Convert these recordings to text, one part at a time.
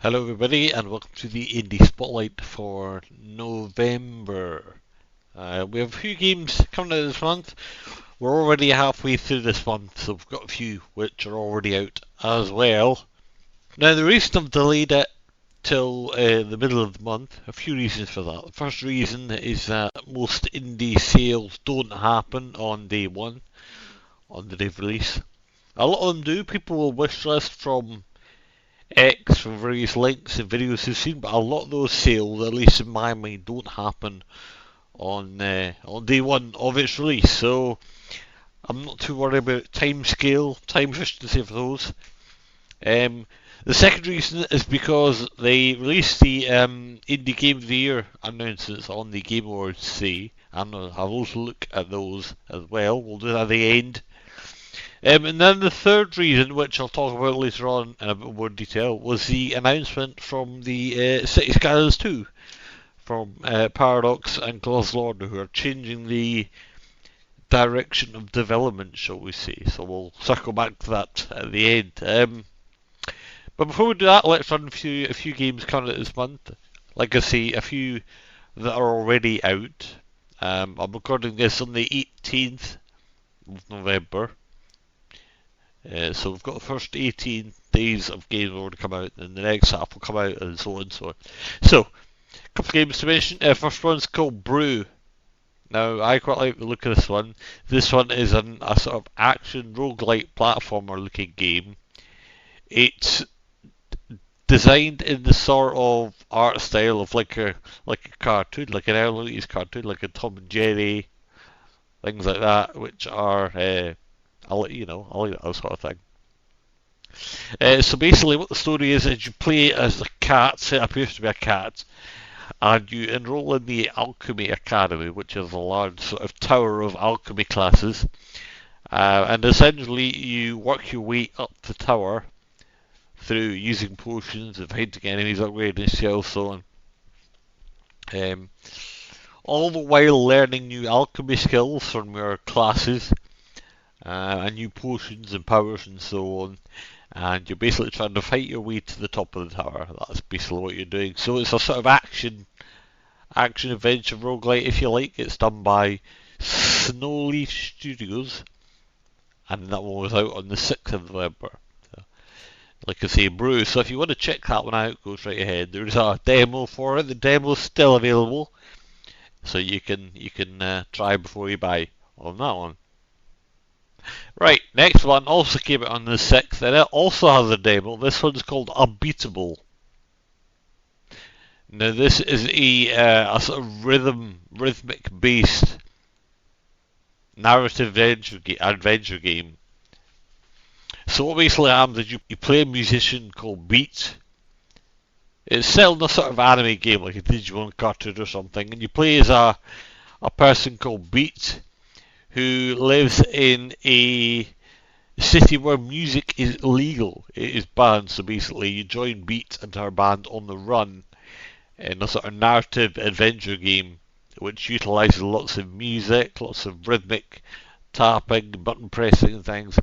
Hello everybody and welcome to the Indie Spotlight for November. We have a few games coming out this month. We're already halfway through this month, so we've got a few which are already out as well. Now the reason I've delayed it till the middle of the month, a few reasons for that. The first reason is that most indie sales don't happen on day one, on the day of release. A lot of them do. People will wishlist from X for various links and videos you've seen, but a lot of those sales, at least in my mind, don't happen on day one of its release. So I'm not too worried about time efficiency for those. The second reason is because they released the Indie Game of the Year announcements on the Game Awards today, and I'll have a look at those as well. We'll do that at the end. And then the third reason, which I'll talk about later on in a bit more detail, was the announcement from the City Skylines 2 from Paradox and Lord, who are changing the direction of development, shall we say. So we'll circle back to that at the end. But before we do that, let's run a few games coming out this month. Like I say, a few that are already out. I'm recording this on the 18th of November. So we've got the first 18 days of games already come out, and the next half will come out, and so on and so on. So, a couple of games to mention. First one's called Brew. Now, I quite like the look of this one. This one is a sort of action roguelike platformer looking game. It's designed in the sort of art style of like a cartoon, like an early 80s cartoon, like a Tom and Jerry, things like that, which are I like that sort of thing. So basically what the story is you play as a cat, it appears to be a cat, and you enroll in the Alchemy Academy, which is a large sort of tower of alchemy classes, and essentially you work your way up the tower through using potions, defeating enemies, upgrading skills, so on. All the while learning new alchemy skills from your classes, and new potions and powers and so on, and you're basically trying to fight your way to the top of the tower. That's basically what you're doing. So it's a sort of action adventure roguelite, if you like. It's done by Snowleaf Studios, and that one was out on the 6th of November. So, like I say, Brew. So if you want to check that one out, go straight ahead. There's a demo for it. The demo is still available, so you can try before you buy on that one. Right, next one also came out on the 6th, and it also has a demo. This one's called Unbeatable. Now this is a sort of rhythmic-based narrative adventure game. So what basically happens is you play a musician called Beat. It's set in a sort of anime game, like a Digimon cartoon or something, and you play as a person called Beat, who lives in a city where music is illegal. It is banned, so basically you join Beat and her band on the run in a sort of narrative adventure game which utilises lots of music, lots of rhythmic tapping, button pressing and things.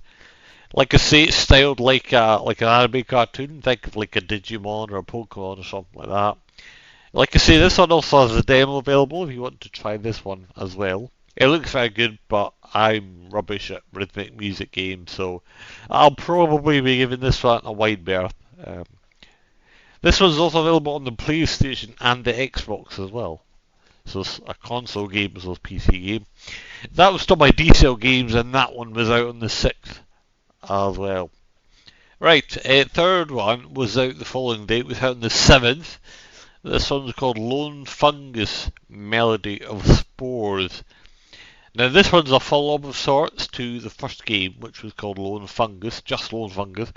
Like I say, it's styled like an anime cartoon. Think of like a Digimon or a Pokemon or something like that. Like I say, this one also has a demo available if you want to try this one as well. It looks very good, but I'm rubbish at rhythmic music games, so I'll probably be giving this one a wide berth. This one's also available on the PlayStation and the Xbox as well. So it's a console game as well as PC game. That was done by DCL Games, and that one was out on the 6th as well. Right, third one was out the following day. It was out on the 7th. This one's called Lone Fungus Melody of Spores. Now this one's a follow-up of sorts to the first game, which was called Lone Fungus, just Lone Fungus.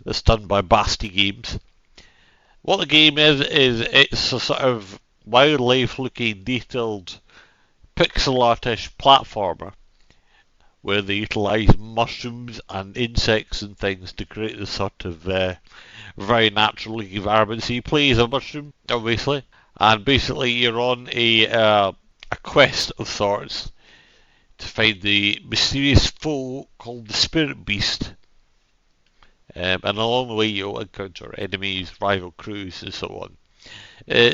That's done by Basti Games. What the game is it's a sort of wildlife-looking, detailed, pixel artish platformer, where they utilise mushrooms and insects and things to create this sort of very natural environment. So you play as a mushroom, obviously, and basically you're on a quest of sorts to find the mysterious foe called the Spirit Beast. and along the way you'll encounter enemies, rival crews, and so on.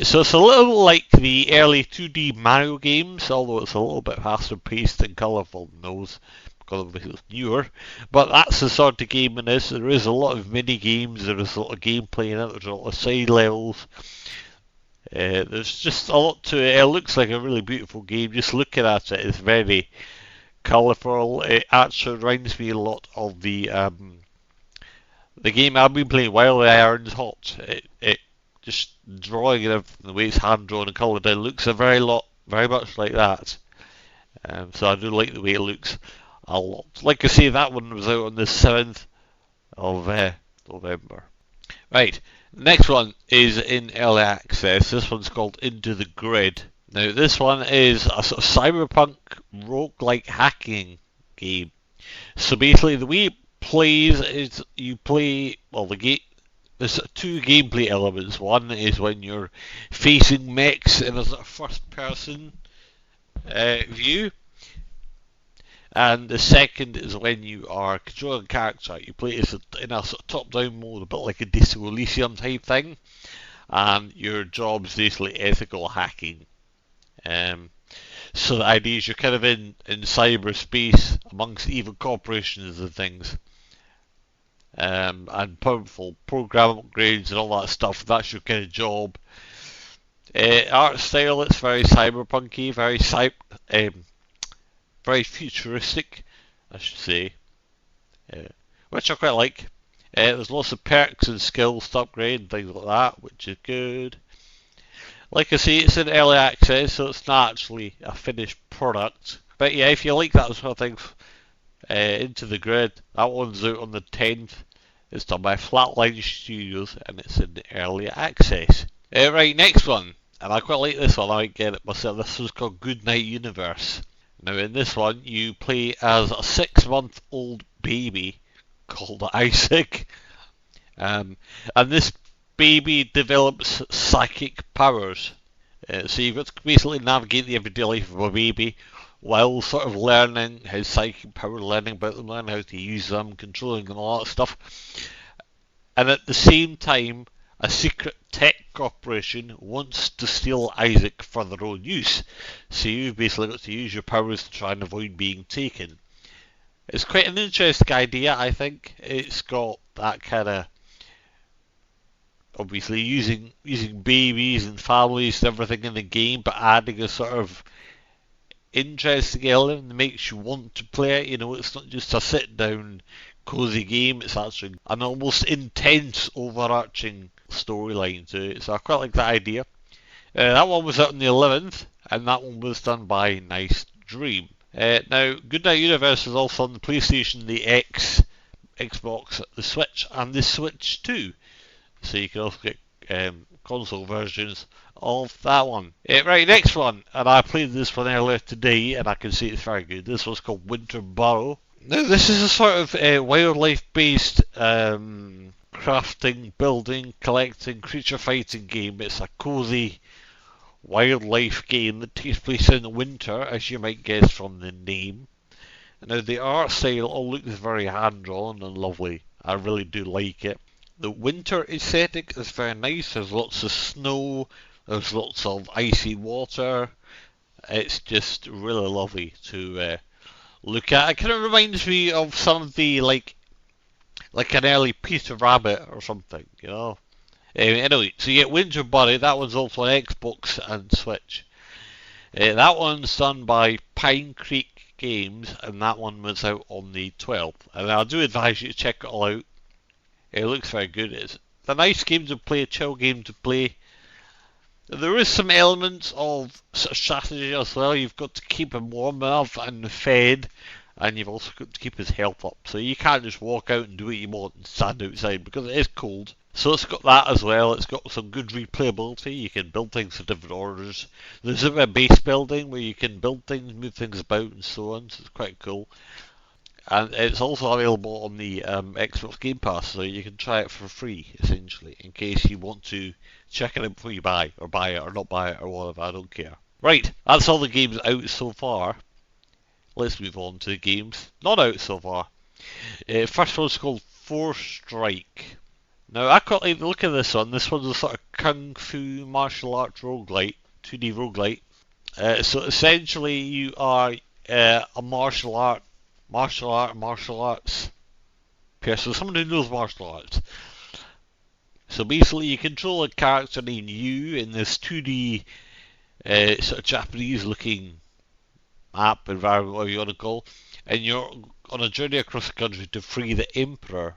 So it's a little like the early 2D Mario games, although it's a little bit faster paced and colourful than those, because it's newer. But that's the sort of game in this. There is a lot of mini games, there is a lot of gameplay in it, there's a lot of side levels. There's just a lot to it. It looks like a really beautiful game. Just looking at it, it's very colourful. It actually reminds me a lot of the game I've been playing, While the Iron's Hot. It just drawing it the way it's hand drawn and coloured in looks very much like that. So I do like the way it looks a lot. Like I say, that one was out on the 7th of November. Right, next one is in early access. This one's called Into the Grid. Now this one is a sort of cyberpunk roguelike hacking game. So basically the way it plays is you play, well, there's two gameplay elements. One is when you're facing mechs in a sort of first person view, and the second is when you are controlling a character. You play it in a sort of top-down mode, a bit like a Disco Elysium type thing, and your job's basically ethical hacking. So the idea is you're kind of in cyberspace amongst evil corporations and things, and powerful program upgrades and all that stuff. That's your kind of job. Art style, it's very cyberpunky, very futuristic, I should say, which I quite like. There's lots of perks and skills to upgrade and things like that, which is good. Like I say, it's in early access, so it's not actually a finished product. But yeah, if you like that sort of thing, Into the Grid, that one's out on the 10th. It's done by Flatline Studios, and it's in early access. Right, next one, and I quite like this one. I might get it myself. This one's called Goodnight Universe. Now in this one, you play as a 6-month-old baby called Isaac, and this baby develops psychic powers. So you've got to basically navigate the everyday life of a baby while sort of learning his psychic power, learning about them, learning how to use them, controlling them, all that stuff. And at the same time, a secret tech corporation wants to steal Isaac for their own use. So you've basically got to use your powers to try and avoid being taken. It's quite an interesting idea, I think. It's got that kind of, obviously using babies and families and everything in the game, but adding a sort of interesting element that makes you want to play it. You know, it's not just a sit down cozy game, it's actually an almost intense overarching storyline to it, so I quite like that idea. That one was out on the 11th, and that one was done by Nice Dream. Now, Goodnight Universe is also on the PlayStation, the Xbox, the Switch, and the Switch 2, so you can also get console versions of that one. Right, next one, and I played this one earlier today, and I can see it's very good. This one's called Winter Burrow. Now, this is a sort of wildlife-based crafting, building, collecting, creature fighting game. It's a cozy wildlife game that takes place in the winter, as you might guess from the name. Now, the art style all looks very hand-drawn and lovely. I really do like it. The winter aesthetic is very nice. There's lots of snow, there's lots of icy water. It's just really lovely to look at. It kind of reminds me of some of the like an early Peter Rabbit or something, you know. Anyway, so you get Winter Burrow. That one's also on Xbox and Switch. That one's done by Pine Creek Games, and that one was out on the 12th. And I do advise you to check it all out. It looks very good. It's a nice game to play, a chill game to play. There is some elements of sort of strategy as well. You've got to keep him warm enough and fed, and you've also got to keep his health up. So you can't just walk out and do what you want and stand outside because it is cold. So it's got that as well. It's got some good replayability. You can build things for different orders. There's a bit of base building where you can build things, move things about and so on. So it's quite cool. And it's also available on the Xbox Game Pass, so you can try it for free, essentially, in case you want to check it out before you buy it, or not buy it, or whatever, I don't care. Right, that's all the games out so far. Let's move on to the games not out so far. First one's called Four Strike. Now, I quite like the look of this one. This one's a sort of kung fu martial arts roguelite, 2D roguelite. So essentially, you are a martial arts person, someone who knows martial arts. So basically, you control a character named Yu in this 2D sort of Japanese-looking map environment, whatever you want to call, and you're on a journey across the country to free the Emperor.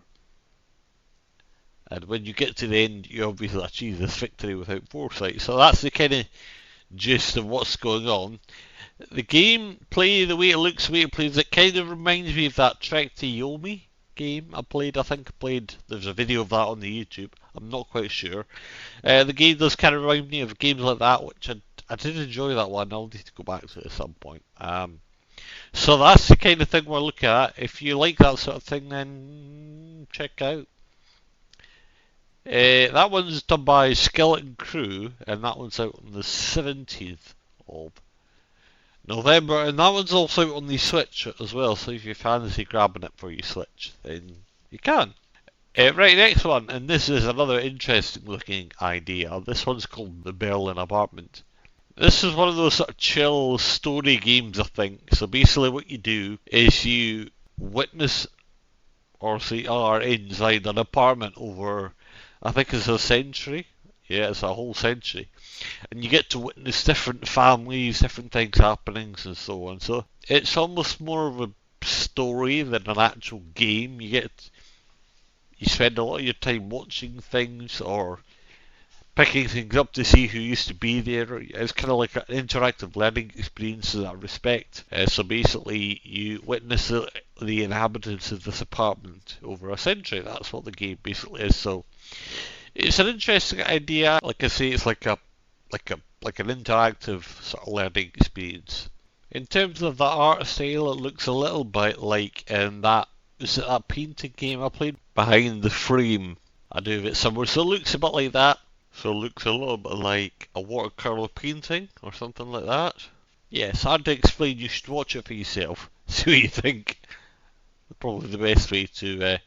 And when you get to the end, you obviously achieve this victory without foresight. So that's the kind of gist of what's going on. The gameplay, the way it looks, the way it plays, it kind of reminds me of that Trek to Yomi game I played. There's a video of that on the YouTube. I'm not quite sure. The game does kind of remind me of games like that, which I did enjoy that one. I'll need to go back to it at some point. So that's the kind of thing we're looking at. If you like that sort of thing, then check out. That one's done by Skeleton Crew, and that one's out on the 17th of November, and that one's also out on the Switch as well, so if you fancy grabbing it for your Switch, then you can. Right, next one, and this is another interesting looking idea. This one's called The Berlin Apartment. This is one of those sort of chill story games, I think. So basically what you do is you witness, or say are inside an apartment over, I think it's a century. Yeah, it's a whole century. And you get to witness different families, different things happening, and so on. So it's almost more of a story than an actual game. You spend a lot of your time watching things or picking things up to see who used to be there. It's kind of like an interactive learning experience in that respect. So basically, you witness the inhabitants of this apartment over a century. That's what the game basically is. So it's an interesting idea. Like I say, it's like an interactive sort of learning experience. In terms of the art style, it looks a little bit like that painting game I played, Behind the Frame. I do have it somewhere. So it looks a bit like that. So it looks a little bit like a watercolour painting or something like that. Yes, hard to explain. You should watch it for yourself. See what you think. Probably the best way to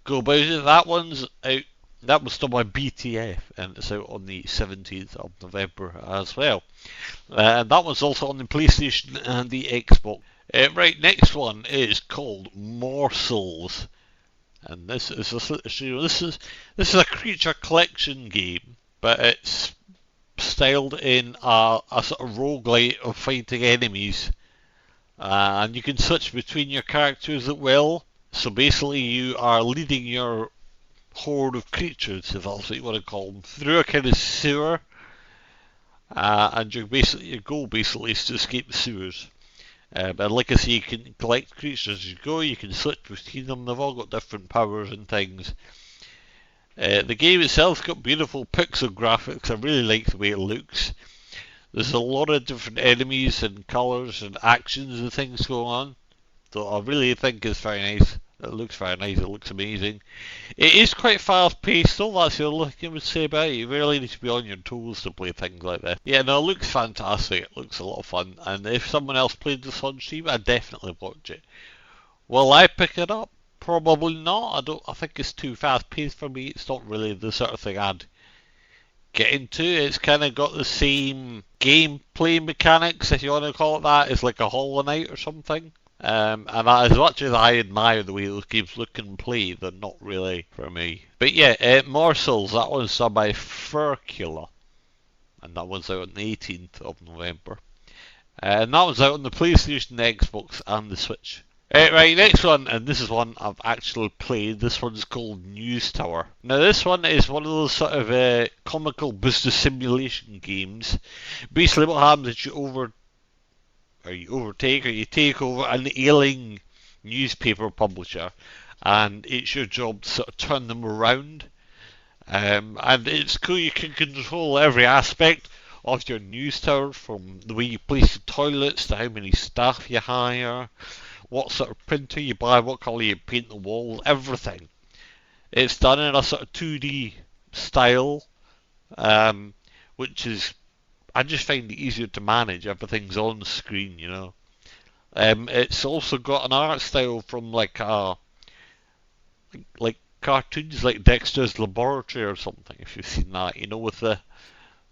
go about it. That one's out. That was done by BTF, and it's out on the 17th of November as well. And that one's also on the PlayStation and the Xbox. Right, next one is called Morsels, and this is a creature collection game, but it's styled in a sort of roguelite of fighting enemies, and you can switch between your characters at will. So basically, you are leading your horde of creatures, if that's what you want to call them, through a kind of sewer, and your goal basically is to escape the sewers. But like I say, you can collect creatures as you go, you can switch between them, they've all got different powers and things. The game itself's got beautiful pixel graphics, I really like the way it looks. There's a lot of different enemies and colours and actions and things going on, so I really think it's very nice. It looks very nice, it looks amazing. It is quite fast paced though, that's the only thing I would say about it. You really need to be on your toes to play things like this. Yeah, no, it looks fantastic, it looks a lot of fun, and if someone else played this on stream, I'd definitely watch it. Will I pick it up? Probably not. I think it's too fast paced for me. It's not really the sort of thing I'd get into. It's kind of got the same gameplay mechanics, if you want to call it that, as like a Hollow Knight or something. And as much as I admire the way those games look and play, they're not really for me. But yeah, Morsels, that one's done by Furcula, and that one's out on the 18th of November. And that one's out on the PlayStation, the Xbox, and the Switch. Right, next one, and this is one I've actually played. This one's called News Tower. Now this one is one of those sort of comical business simulation games. Basically what happens is you take over an ailing newspaper publisher, and it's your job to sort of turn them around. And it's cool, you can control every aspect of your news tower, from the way you place your toilets to how many staff you hire, what sort of printer you buy, what colour you paint the walls, everything. It's done in a sort of 2D style, which is, I just find it easier to manage. Everything's on the screen, you know. It's also got an art style from like a like cartoons like Dexter's Laboratory or something, if you've seen that, you know, with the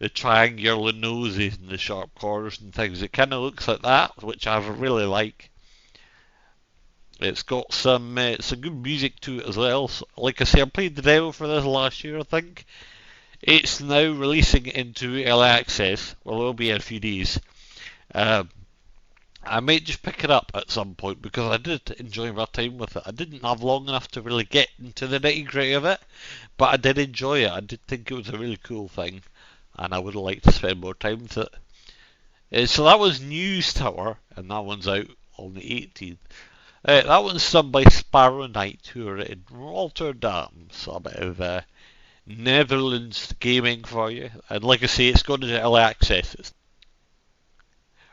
triangular noses and the sharp corners and things. It kind of looks like that, which I really like. It's got some good music to it as well. So, like I say, I played the demo for this last year, I think. It's now releasing into early access. Well, it'll be in a few days. Um, I might just pick it up at some point because I did enjoy my time with it. I didn't have long enough to really get into the nitty gritty of it, but I did enjoy it. I did think it was a really cool thing, and I would like to spend more time with it. So that was News Tower, and that one's out on the 18th. That one's done by Sparrow Knight, who are in Rotterdam, so a bit of Netherlands gaming for you. And like I say, it's going into early access.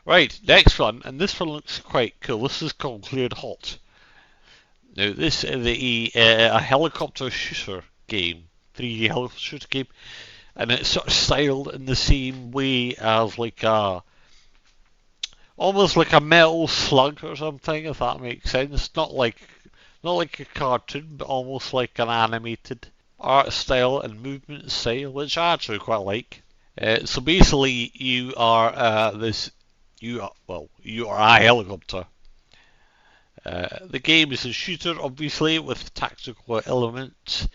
Right, next one, and this one looks quite cool. This is called Cleared Hot. Now, this is a helicopter shooter game, 3D helicopter shooter game, and it's sort of styled in the same way as like almost like a metal slug or something, if that makes sense. Not like a cartoon, but almost like an animated art style and movement style, which I actually quite like. So basically, you are you are a helicopter. The game is a shooter, obviously, with tactical elements.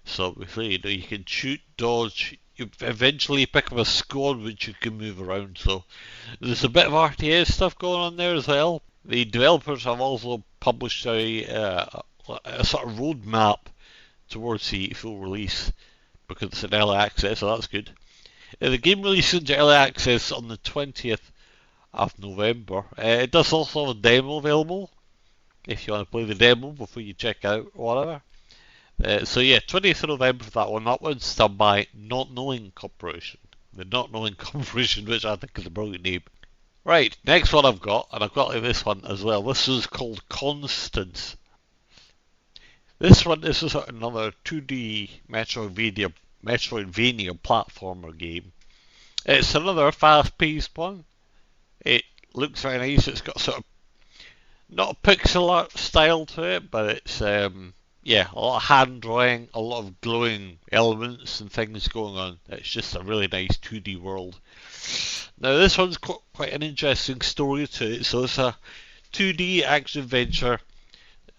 So obviously, you can shoot, dodge. You eventually pick up a squad which you can move around. So there's a bit of RTS stuff going on there as well. The developers have also published a sort of roadmap towards the full release because it's in early access, so that's good. The game releases into early access on the 20th of November. It does also have a demo available if you want to play the demo before you check out or whatever. So yeah, 20th of November for that one. That one's done by Not Knowing Corporation. The Not Knowing Corporation, which I think is a brilliant name. Right, next one I've got, and I've got this one as well. This is called Constance. This one is another 2D Metroidvania platformer game. It's another fast-paced one. It looks very nice. It's got sort of not a pixel art style to it, but it's a lot of hand drawing, a lot of glowing elements and things going on. It's just a really nice 2D world. Now this one's quite an interesting story to it. So it's a 2D action adventure.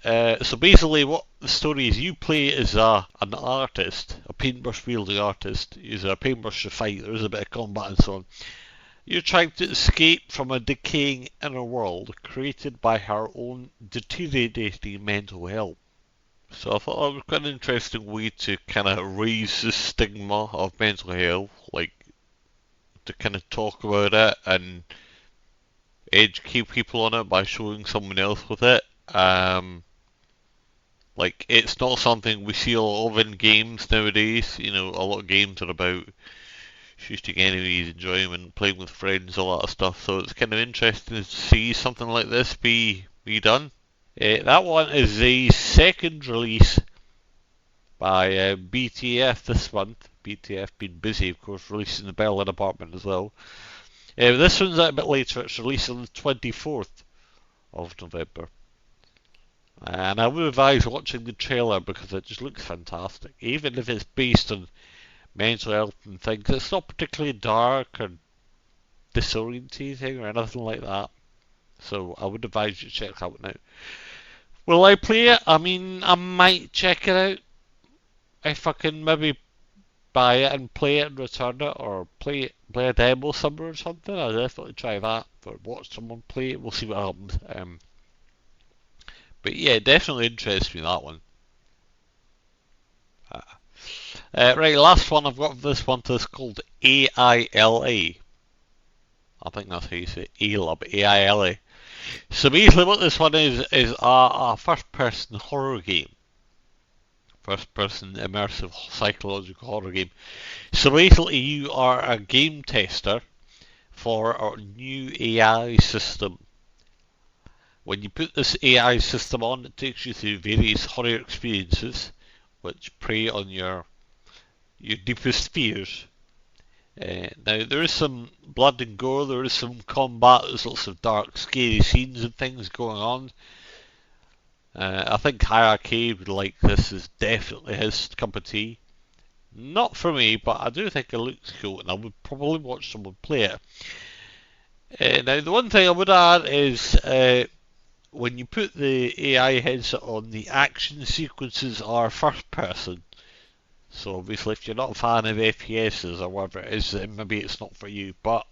So basically what the story is, you play as an artist, a paintbrush wielding artist. You use a paintbrush to fight, there is a bit of combat and so on. You're trying to escape from a decaying inner world created by her own deteriorating mental health. So I thought that was quite an interesting way to kind of raise the stigma of mental health, like to kind of talk about it and educate people on it by showing someone else with it. Like it's not something we see a lot of in games nowadays. You know, a lot of games are about shooting enemies, enjoyment, playing with friends, all that stuff. So it's kind of interesting to see something like this be done. That one is the second release by BTF this month. BTF been busy, of course, releasing the Berlin apartment as well. This one's out a bit later. It's released on the 24th of November. And I would advise watching the trailer because it just looks fantastic. Even if it's based on mental health and things, it's not particularly dark or disorientating or anything like that. So I would advise you to check that one out. Will I play it? I mean, I might check it out. If I can maybe buy it and play it and return it, or play a demo somewhere or something, I'll definitely try that. Or watch someone play it, we'll see what happens. But yeah, it definitely interests me, that one. Right, last one I've got for this one is called AILA. I think that's how you say it, AILA. So basically what this one is a first-person horror game. First-person immersive psychological horror game. So basically you are a game tester for our new AI system. When you put this AI system on, it takes you through various horror experiences which prey on your deepest fears. Now there is some blood and gore, there is some combat, there's lots of dark, scary scenes and things going on. I think Hierarchy would like this is definitely his cup of tea. Not for me, but I do think it looks cool, and I would probably watch someone play it. Now, the one thing I would add is when you put the AI headset on, the action sequences are first person. So obviously, if you're not a fan of FPSs or whatever it is, then maybe it's not for you. But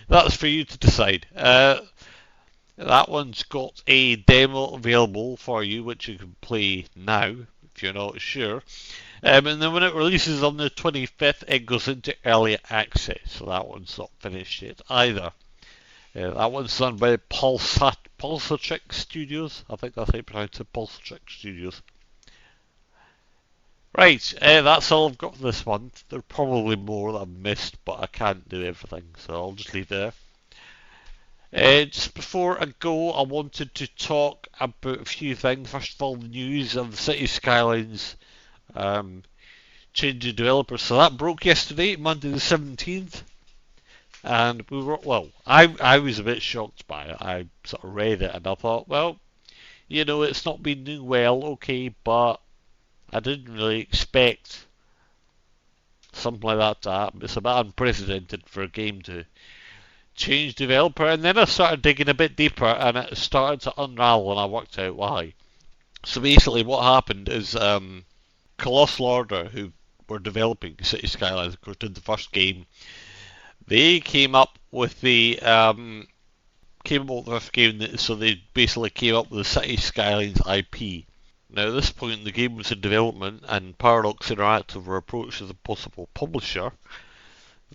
that's for you to decide. That one's got a demo available for you, which you can play now if you're not sure. And then when it releases on the 25th, it goes into early access. So that one's not finished yet either. That one's done by Pulsatrick Studios. I think that's how you pronounce it, Pulsatrick Studios. Right, that's all I've got for this month. There are probably more that I've missed, but I can't do everything, so I'll just leave there. Just before I go, I wanted to talk about a few things. First of all, the news of the City Skylines change of developers. So that broke yesterday, Monday the 17th. And we were, well, I was a bit shocked by it. I sort of read it and I thought, well, you know, it's not been doing well, okay, but I didn't really expect something like that to happen. It's a bit unprecedented for a game to change developer. And then I started digging a bit deeper and it started to unravel and I worked out why. So basically what happened is Colossal Order, who were developing City Skylines, of course, did the first game. They came up with the first game, so they basically came up with the City Skylines IP. Now, at this point, the game was in development, and Paradox Interactive were approached as a possible publisher.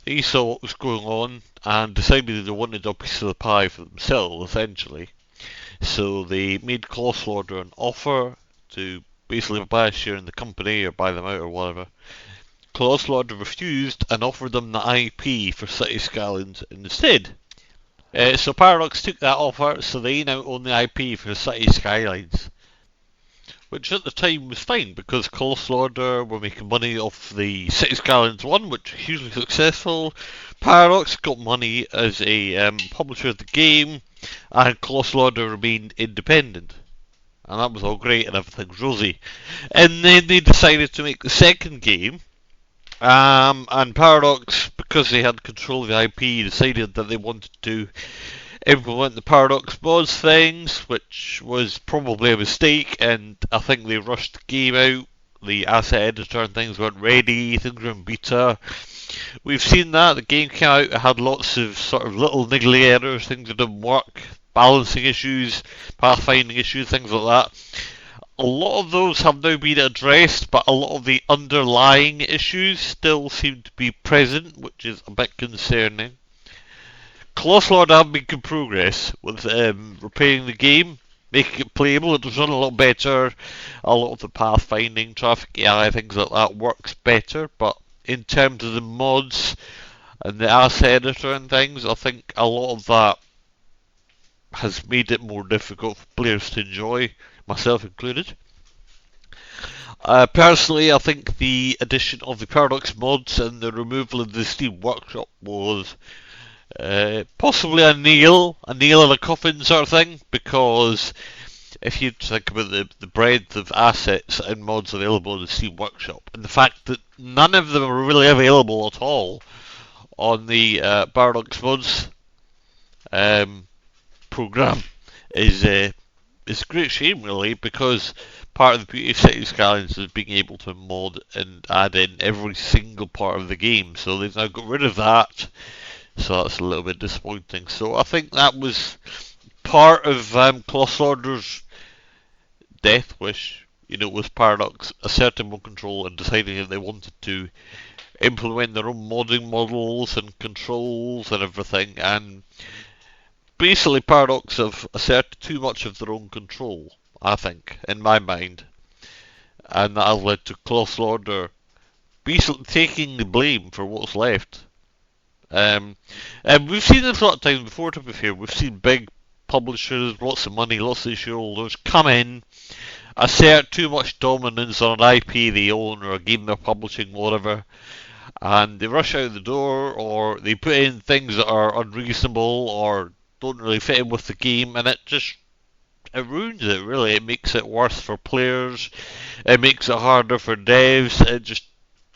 They saw what was going on and decided they wanted a piece of the pie for themselves, essentially. So they made Colossal Order an offer to basically buy a share in the company or buy them out or whatever. Colossal Order refused and offered them the IP for City Skylines instead. So Paradox took that offer, so they now own the IP for City Skylines. Which at the time was fine, because Colossal Order were making money off the City Skylines 1, which was hugely successful. Paradox got money as a publisher of the game, and Colossal Order remained independent. And that was all great and everything was rosy. And then they decided to make the second game, and Paradox, because they had control of the IP, decided that they wanted to implement the Paradox mods things, which was probably a mistake, and I think they rushed the game out. The asset editor and things weren't ready, things were in beta. We've seen that, the game came out, it had lots of sort of little niggly errors, things that didn't work, balancing issues, pathfinding issues, things like that. A lot of those have now been addressed, but a lot of the underlying issues still seem to be present, which is a bit concerning. Colossal Order have been good progress with repairing the game, making it playable. It was run a lot better. A lot of the pathfinding, traffic AI, things like that works better, but in terms of the mods and the asset editor and things, I think a lot of that has made it more difficult for players to enjoy, myself included. Personally, I think the addition of the Paradox mods and the removal of the Steam Workshop was possibly a nail in a coffin sort of thing, because if you think about the breadth of assets and mods available in the Steam Workshop, and the fact that none of them are really available at all on the Paradox mods program is a great shame, really, because part of the beauty of City Skylines is being able to mod and add in every single part of the game. So they've now got rid of that, so that's a little bit disappointing. So I think that was part of Colossal Order's death wish. You know, was Paradox asserting more control and deciding that they wanted to implement their own modding models and controls and everything, and basically Paradox have asserted too much of their own control, I think, in my mind, and that has led to Colossal Order basically taking the blame for what's left. And we've seen this a lot of times before, to be fair. We've seen big publishers, lots of money, lots of shareholders come in, assert too much dominance on an IP they own or a game they're publishing, whatever, and they rush out the door, or they put in things that are unreasonable or don't really fit in with the game, and it just it ruins it, really. It makes it worse for players, it makes it harder for devs, it just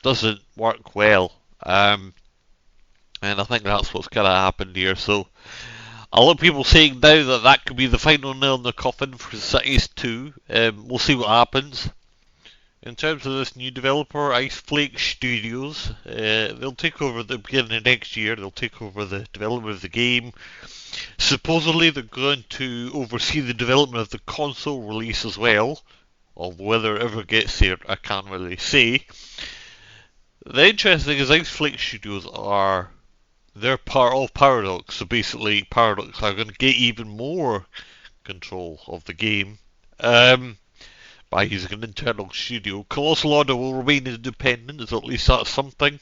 doesn't work well. And I think that's what's kind of happened here. So a lot of people saying now that that could be the final nail in the coffin for Cities 2. We'll see what happens. In terms of this new developer, Ice Flake Studios, they'll take over at the beginning of next year. They'll take over the development of the game. Supposedly, they're going to oversee the development of the console release as well. Although whether it ever gets there, I can't really say. The interesting thing is Ice Flake Studios they're part of Paradox, so basically Paradox are going to get even more control of the game by using an internal studio. Colossal Order will remain independent, so at least that's something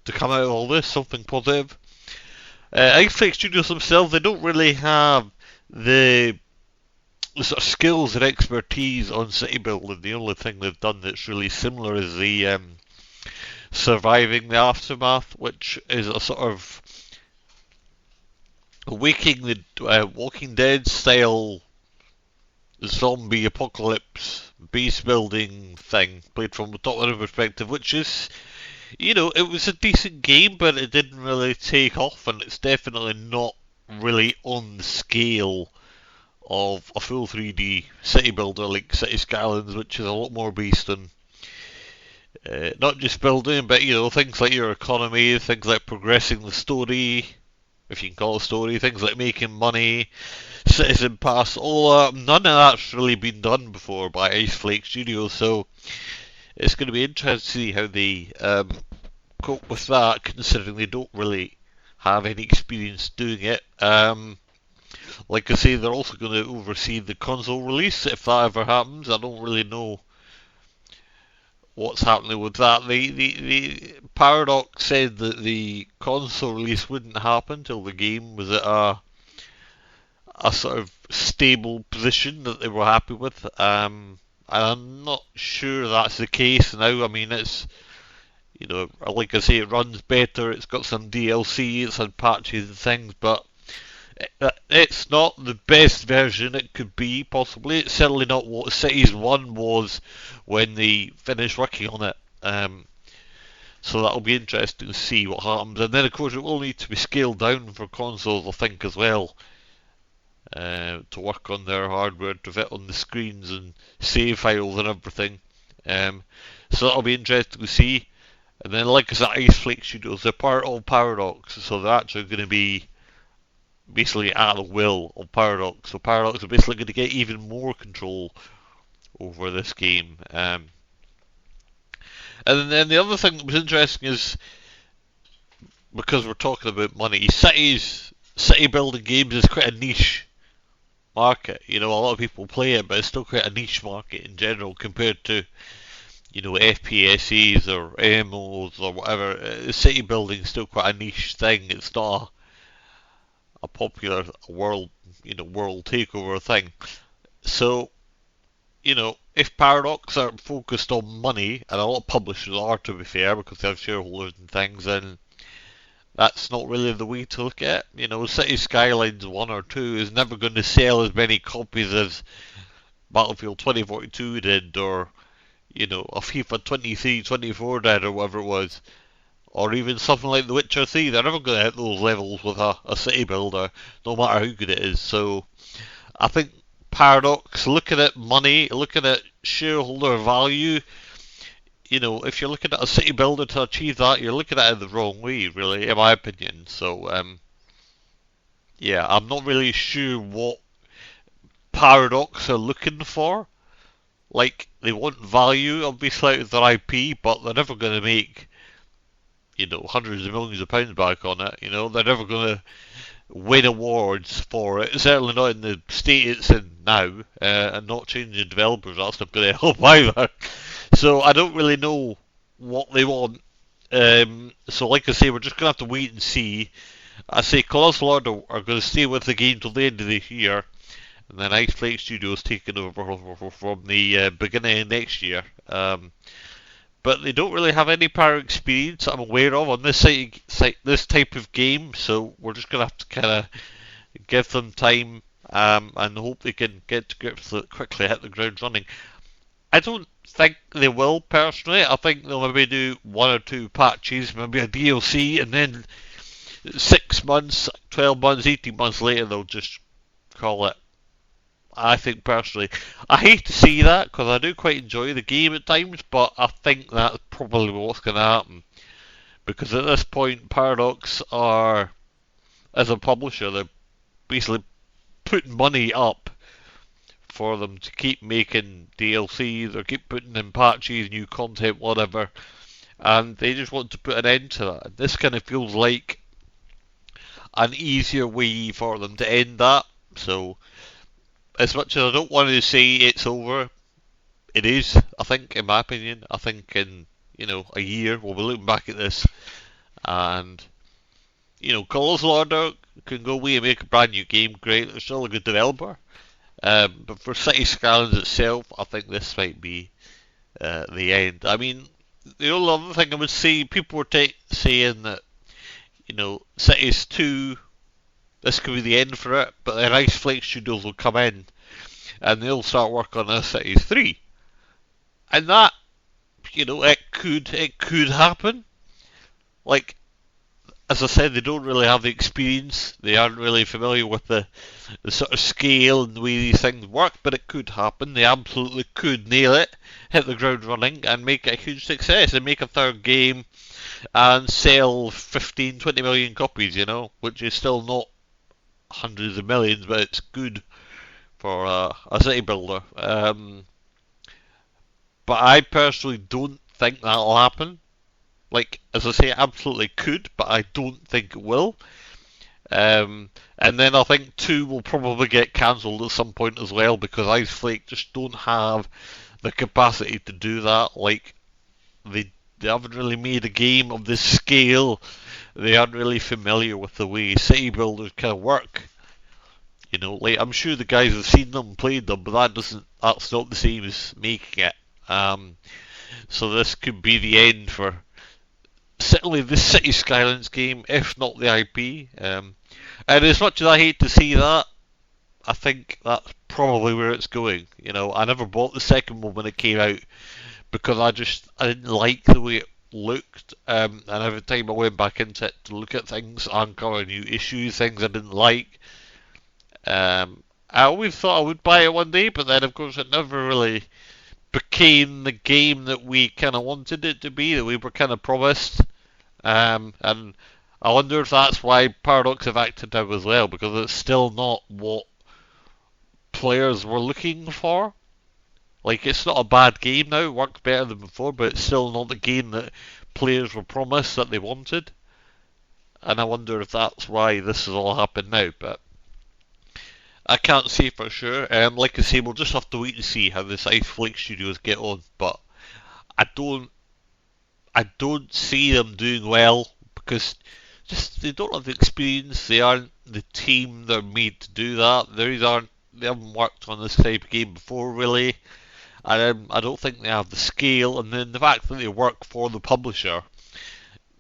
to come out of all this, something positive. Ice Flake Studios themselves, they don't really have the sort of skills and expertise on city building. The only thing they've done that's really similar is the Surviving the Aftermath, which is a sort of Walking Dead style zombie apocalypse base building thing, played from a top-down perspective, which is, it was a decent game, but it didn't really take off, and it's definitely not really on the scale of a full 3D city builder like City Skylines, which is a lot more based on not just building, but things like your economy, things like progressing the story, if you can call it a story, things like making money, Citizen Pass, all that. None of that's really been done before by Ice Flake Studios, so it's going to be interesting to see how they cope with that, considering they don't really have any experience doing it. Like I say, they're also going to oversee the console release, if that ever happens. I don't really know what's happening with that. The Paradox said that the console release wouldn't happen till the game was at a sort of stable position that they were happy with. And I'm not sure that's the case now. I mean, it's, like I say, it runs better, it's got some DLC, it's had patches and things, but it's not the best version it could be, possibly. It's certainly not what Cities 1 was when they finished working on it. So that'll be interesting to see what happens. And then, of course, it will need to be scaled down for consoles, I think, as well, to work on their hardware, to fit on the screens and save files and everything. So that'll be interesting to see. And then, like I said, Ice Flake Studios, they're part of Paradox, so they're actually going to be basically at the will of Paradox. So Paradox are basically going to get even more control over this game. And then the other thing that was interesting is, because we're talking about money, city building games is quite a niche market. A lot of people play it, but it's still quite a niche market in general compared to, FPSs or MMOs or whatever. City building is still quite a niche thing. It's not a popular world takeover thing. So, if Paradox are focused on money, and a lot of publishers are, to be fair, because they have shareholders and things, then that's not really the way to look at it. City Skylines 1 or 2 is never going to sell as many copies as Battlefield 2042 did, or, a FIFA 23, 24 did, or whatever it was. Or even something like The Witcher 3, they're never going to hit those levels with a city builder, no matter how good it is. So, I think Paradox, looking at money, looking at shareholder value, if you're looking at a city builder to achieve that, you're looking at it the wrong way, really, in my opinion. So, yeah, I'm not really sure what Paradox are looking for. Like, they want value, obviously, out of their IP, but they're never going to make hundreds of millions of pounds back on it. They're never going to win awards for it. Certainly not in the state it's in now, and not changing developers. That's not going to help either. So I don't really know what they want. So like I say, we're just going to have to wait and see. I say Colossal Order are going to stay with the game till the end of this year, and then Ice Flake Studios taking over from the beginning of next year. But they don't really have any prior experience I'm aware of on this type of game, so we're just going to have to kind of give them time. and hope they can get to grips with it quickly, hit the ground running. I don't think they will, personally. I think they'll maybe do 1 or 2 patches, maybe a DLC, and then 6 months, 12 months, 18 months later, they'll just call it. I think, personally, I hate to see that, because I do quite enjoy the game at times, but I think that's probably what's going to happen. Because at this point, Paradox are, as a publisher, they're basically putting money up for them to keep making DLCs or keep putting in patches, new content, whatever, and they just want to put an end to that. This kind of feels like an easier way for them to end that. So, as much as I don't want to say it's over, it is. I think, in my opinion, I think in a year we'll be looking back at this, and Colossal Order can go away and make a brand new game. Great, they're still a good developer. But for City Skylines itself, I think this might be the end. I mean, the only other thing I would say, people were saying that, Cities 2, this could be the end for it, but then Ice Flake Studios will come in and they'll start work on a Cities 3. And that, it could happen. Like, as I said, they don't really have the experience. They aren't really familiar with the sort of scale and the way these things work, but it could happen. They absolutely could nail it, hit the ground running, and make it a huge success, and make a third game, and sell 15, 20 million copies, which is still not hundreds of millions, but it's good for a city builder. But I personally don't think that'll happen. Like, as I say, it absolutely could, but I don't think it will. And then I think 2 will probably get cancelled at some point as well, because Ice Flake just don't have the capacity to do that. Like, they haven't really made a game of this scale. They aren't really familiar with the way city builders kind of work. Like, I'm sure the guys have seen them, played them, but that's not the same as making it. So this could be the end for certainly the City Skylines game, if not the IP. And as much as I hate to see that, I think that's probably where it's going. I never bought the second one when it came out because I didn't like the way it looked. And every time I went back into it to look at things, uncover new issues, things I didn't like. I always thought I would buy it one day, but then of course it never really became the game that we kind of wanted it to be, that we were kind of promised. And I wonder if that's why Paradox have acted now as well, because it's still not what players were looking for. Like, it's not a bad game now, it works better than before, but it's still not the game that players were promised that they wanted. And I wonder if that's why this has all happened now, but I can't say for sure. Like I say, we'll just have to wait and see how this Ice Flake Studios get on, but I don't see them doing well, because just they don't have the experience. They aren't the team they're made to do that. They haven't worked on this type of game before, really, and I don't think they have the scale. And then the fact that they work for the publisher,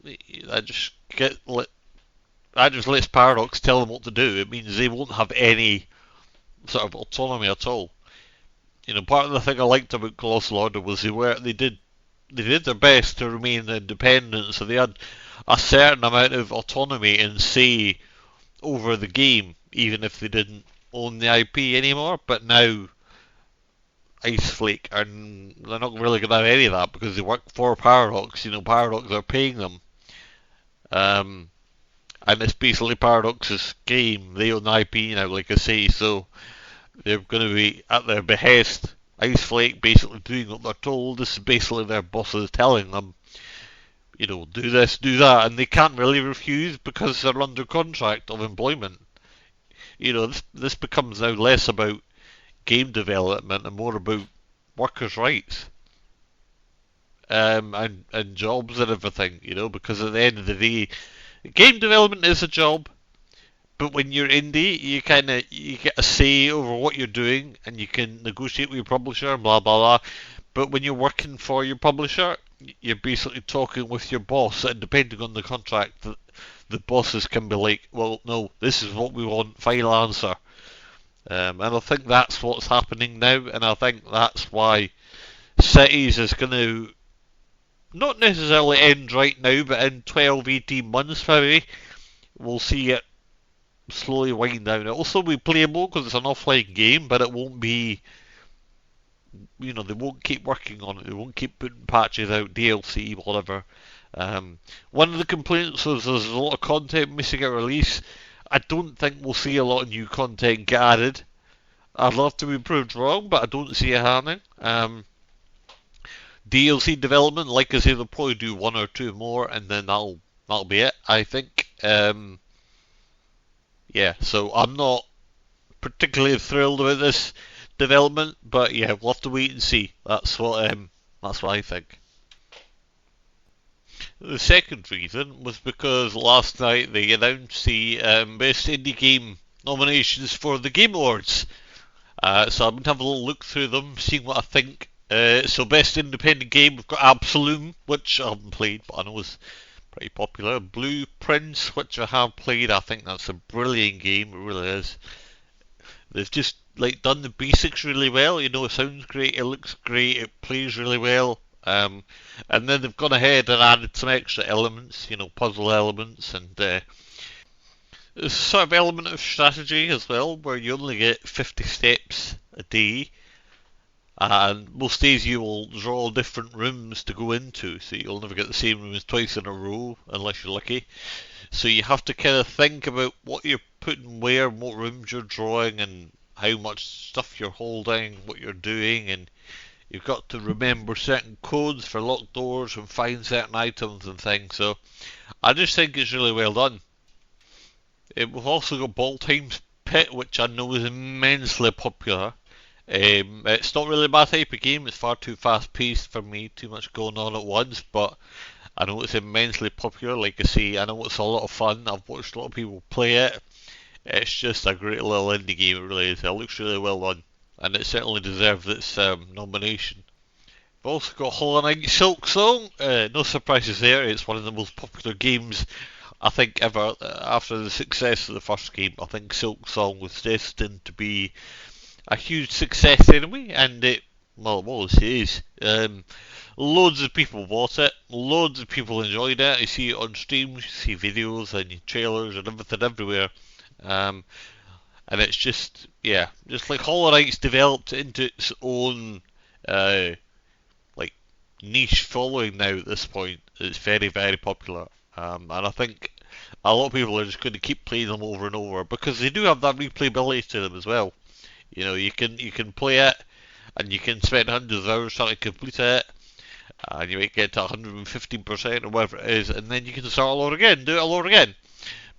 I just lets Paradox tell them what to do. It means they won't have any sort of autonomy at all. Part of the thing I liked about Colossal Order was they did their best to remain independent, so they had a certain amount of autonomy and say over the game, even if they didn't own the IP anymore. But now Ice Flake they're not really going to have any of that because they work for Paradox. Paradox are paying them. And it's basically Paradox's game. They own the IP now, like I say, so they're going to be at their behest. Ice Flake basically doing what they're told. This is basically their bosses telling them, do this, do that, and they can't really refuse because they're under contract of employment. This becomes now less about game development and more about workers' rights. And jobs and everything, because at the end of the day, game development is a job, but when you're indie, you get a say over what you're doing, and you can negotiate with your publisher, blah blah blah. But when you're working for your publisher, you're basically talking with your boss, and depending on the contract, the bosses can be like, well, no, this is what we want, final answer. And I think that's what's happening now, and I think that's why Cities is going to not necessarily end right now, but in 12, 18 months maybe, we'll see it slowly wind down. It'll still be playable because it's an offline game, but it won't be, they won't keep working on it. They won't keep putting patches out, DLC, whatever. One of the complaints was there's a lot of content missing at release. I don't think we'll see a lot of new content get added. I'd love to be proved wrong, but I don't see it happening. DLC development, like I say, they'll probably do one or two more, and then that'll be it. I think. Yeah, so I'm not particularly thrilled about this development, but yeah, we'll have to wait and see. That's what I think. The second reason was because last night they announced the best indie game nominations for the Game Awards. So I'm going to have a little look through them, seeing what I think. So best independent game, we've got Absolute, which I haven't played, but I know is pretty popular. Blueprints, which I have played. I think that's a brilliant game, it really is. They've just done the basics really well. It sounds great, it looks great, it plays really well. And then they've gone ahead and added some extra elements, puzzle elements, and there's a sort of element of strategy as well, where you only get 50 steps a day, and most days you will draw different rooms to go into, so you'll never get the same rooms twice in a row, unless you're lucky. So you have to kind of think about what you're putting where, what rooms you're drawing, and how much stuff you're holding, what you're doing, and you've got to remember certain codes for locked doors and find certain items and things. So I just think it's really well done. We've also got Ball Times Pit, which I know is immensely popular. It's not really my type of game, it's far too fast paced for me, too much going on at once, but I know it's immensely popular. Like I say, I know it's a lot of fun, I've watched a lot of people play it. It's just a great little indie game, it really is. It looks really well done, and it certainly deserves its nomination. We've also got Hollow Knight Silk Song, no surprises there, it's one of the most popular games I think ever. After the success of the first game, I think Silk Song was destined to be a huge success anyway, and it was. It is. Loads of people bought it, loads of people enjoyed it. You see it on streams, you see videos and trailers and everything everywhere. And it's just like Hollow Knight's developed into its own niche following now at this point. It's very, very popular. And I think a lot of people are just going to keep playing them over and over because they do have that replayability to them as well. You can play it and you can spend hundreds of hours trying to complete it, and you might get to 115% or whatever it is, and then you can start all over again, do it all over again,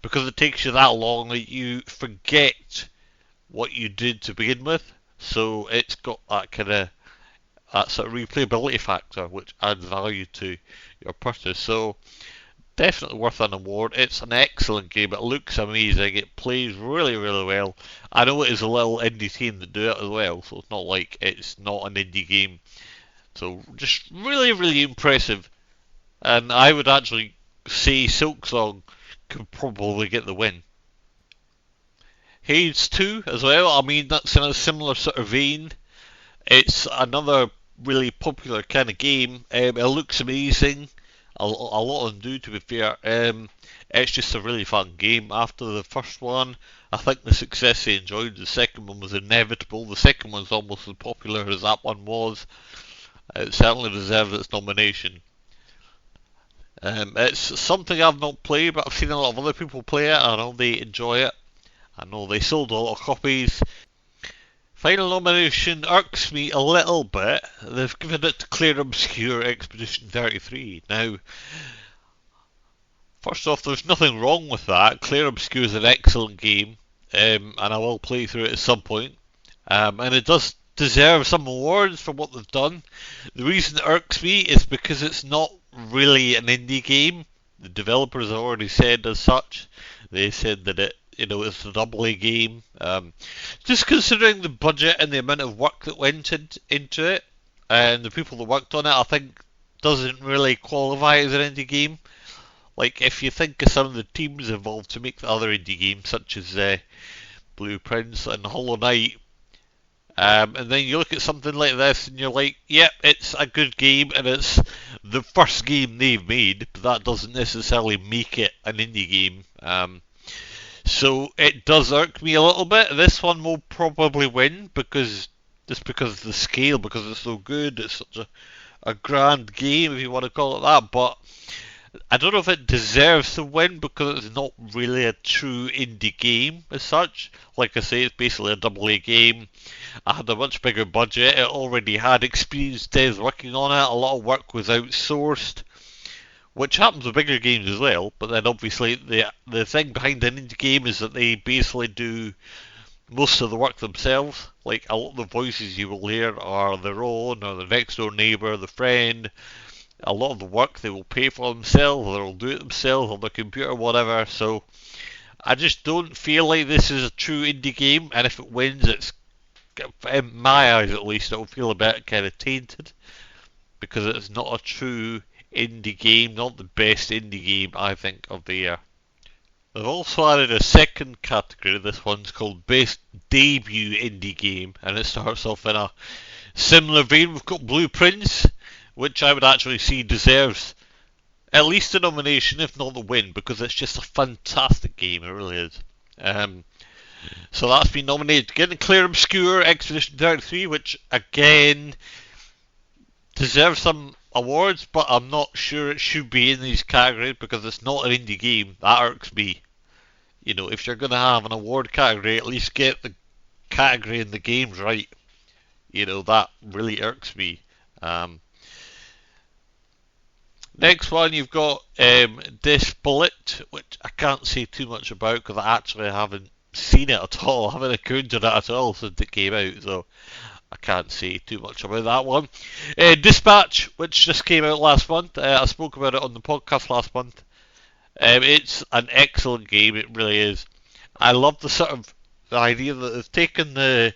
because it takes you that long that you forget what you did to begin with. So it's got that sort of replayability factor, which adds value to your purchase. So definitely worth an award. It's an excellent game. It looks amazing. It plays really, really well. I know it is a little indie team that do it as well, so it's not like it's not an indie game. So just really, really impressive. And I would actually say Silksong could probably get the win. Hades 2 as well. I mean, that's in a similar sort of vein. It's another really popular kind of game. It looks amazing. A lot of them do, to be fair. It's just a really fun game. After the first one, I think the success they enjoyed, the second one was inevitable. The second one's almost as popular as that one was. It certainly deserves its nomination. It's something I've not played, but I've seen a lot of other people play it. I know they enjoy it. I know they sold a lot of copies. Final nomination irks me a little bit. They've given it to Clair Obscur Expedition 33. Now, first off, there's nothing wrong with that. Clair Obscur is an excellent game, and I will play through it at some point. And it does deserve some awards for what they've done. The reason it irks me is because it's not really an indie game. The developers have already said as such. They said that it's a AA game. Just considering the budget and the amount of work that went into it, and the people that worked on it, I think doesn't really qualify as an indie game. Like, if you think of some of the teams involved to make the other indie games, such as Blueprints and Hollow Knight. And then you look at something like this and you're like, yep, it's a good game and it's the first game they've made, but that doesn't necessarily make it an indie game. So it does irk me a little bit. This one will probably win because of the scale, because it's so good. It's such a grand game, if you want to call it that. But I don't know if it deserves to win because it's not really a true indie game as such. Like I say, it's basically a AA game. I had a much bigger budget. It already had experienced devs working on it. A lot of work was outsourced, which happens with bigger games as well. But then obviously the thing behind an indie game is that they basically do most of the work themselves. Like a lot of the voices you will hear are their own, or the next door neighbour, the friend. A lot of the work they will pay for themselves, or they'll do it themselves on their computer, whatever. So I just don't feel like this is a true indie game, and if it wins, it's, in my eyes at least, it'll feel a bit kind of tainted because it's not a true indie game, not the best indie game I think of the year. They've also added a second category. This one's called Best Debut Indie Game, and it starts off in a similar vein. We've got Blueprints, which I would actually see deserves at least a nomination, if not the win, because it's just a fantastic game. It really is. So that's been nominated again. Clear Obscure Expedition 33, which again deserves some awards, but I'm not sure it should be in these categories because it's not an indie game. That irks me. You know, if you're going to have an award category, at least get the category and the games right. You know, that really irks me. Next one, you've got Desplit, which I can't say too much about because I actually haven't seen it at all. I haven't encountered it at all since it came out, so I can't say too much about that one. Dispatch, which just came out last month. I spoke about it on the podcast last month. It's an excellent game, it really is. I love the idea that they've taken the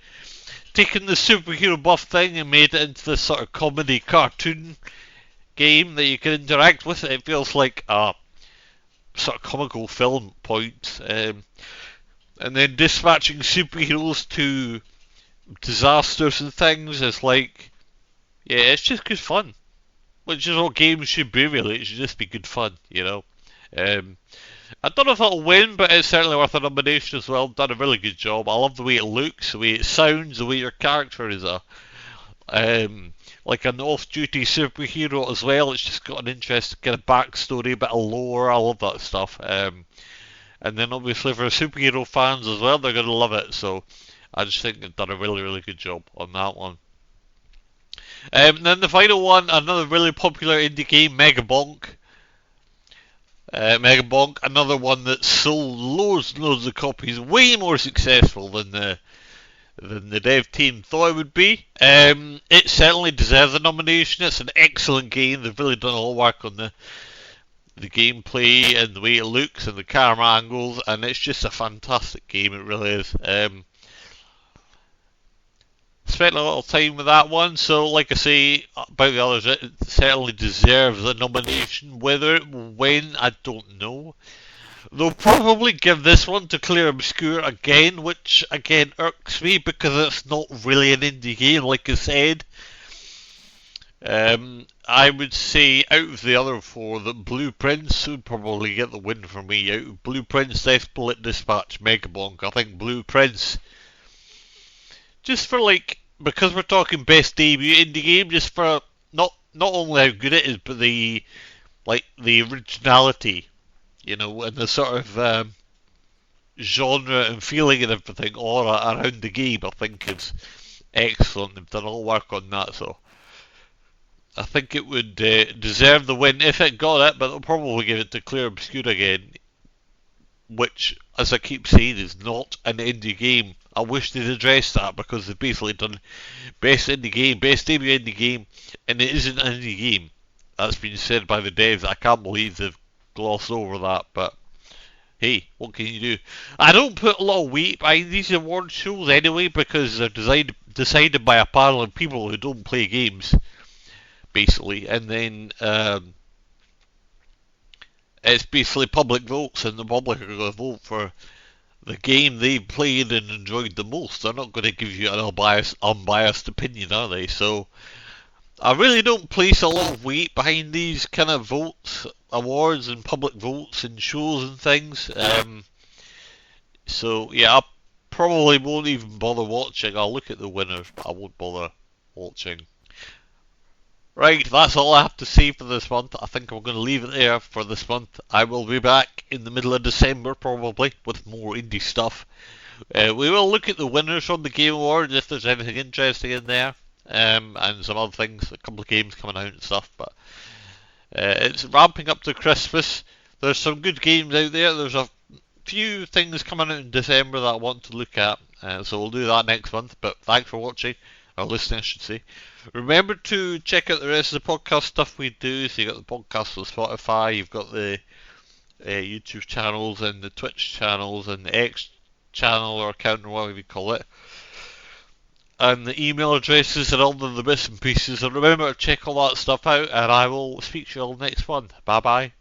superhero buff thing and made it into this sort of comedy cartoon game that you can interact with. It feels like a sort of comical film point. And then dispatching superheroes to disasters and things is like, yeah, it's just good fun. Which is what games should be, really. It should just be good fun, you know. I don't know if it'll win, but it's certainly worth a nomination as well. Done a really good job. I love the way it looks, the way it sounds, the way your character is like an off-duty superhero as well. It's just got an interesting kind of backstory, a bit of lore. I love that stuff. And then obviously for superhero fans as well, they're going to love it. So I just think they've done a really, really good job on that one. And then the final one, another really popular indie game, Mega Bonk. Mega Bonk, another one that sold loads and loads of copies, way more successful than the dev team thought it would be. It certainly deserves a nomination. It's an excellent game. They've really done a lot of work on the gameplay and the way it looks and the camera angles, and it's just a fantastic game. It really is. Spent a lot of time with that one, so like I say about the others, it certainly deserves a nomination. Whether it will win, I don't know. They'll probably give this one to Clear Obscure again, which again irks me because it's not really an indie game, like I said. I would say out of the other four that Blueprints would probably get the win for me. Out of Blueprints, Desplit, Dispatch, Megabonk, I think Blueprints, just for like, because we're talking best debut indie game, just for not only how good it is, but the originality, you know, and the sort of genre and feeling and everything all around the game, I think is excellent. They've done all work on that, so I think it would deserve the win if it got it, but they'll probably give it to Clear Obscure again, which, as I keep saying, is not an indie game. I wish they'd addressed that because they've basically done best indie game, best debut indie game, and it isn't an indie game. That's been said by the devs. I can't believe they've glossed over that, but hey, what can you do? I don't put a lot of weight behind these award shows anyway because they're decided by a panel of people who don't play games, basically, and then it's basically public votes, and the public are going to vote for the game they played and enjoyed the most. They're not going to give you an unbiased opinion, are they? So I really don't place a lot of weight behind these kind of votes, awards, and public votes and shows and things. So yeah, I probably won't even bother watching. I'll look at the winners, but I won't bother watching. Right, that's all I have to say for this month. I think I'm going to leave it there for this month. I will be back in the middle of December probably with more indie stuff. We will look at the winners from the Game Awards if there's anything interesting in there, and some other things, a couple of games coming out and stuff. But it's ramping up to Christmas. There's some good games out there. There's a few things coming out in December that I want to look at, so we'll do that next month. But thanks for watching, or listening, I should say. Remember to check out the rest of the podcast stuff we do. So you got the podcast on Spotify, you've got the YouTube channels and the Twitch channels and the X channel or account or whatever you call it, and the email addresses and all of the bits and pieces. And remember to check all that stuff out, and I will speak to you all next one. Bye bye.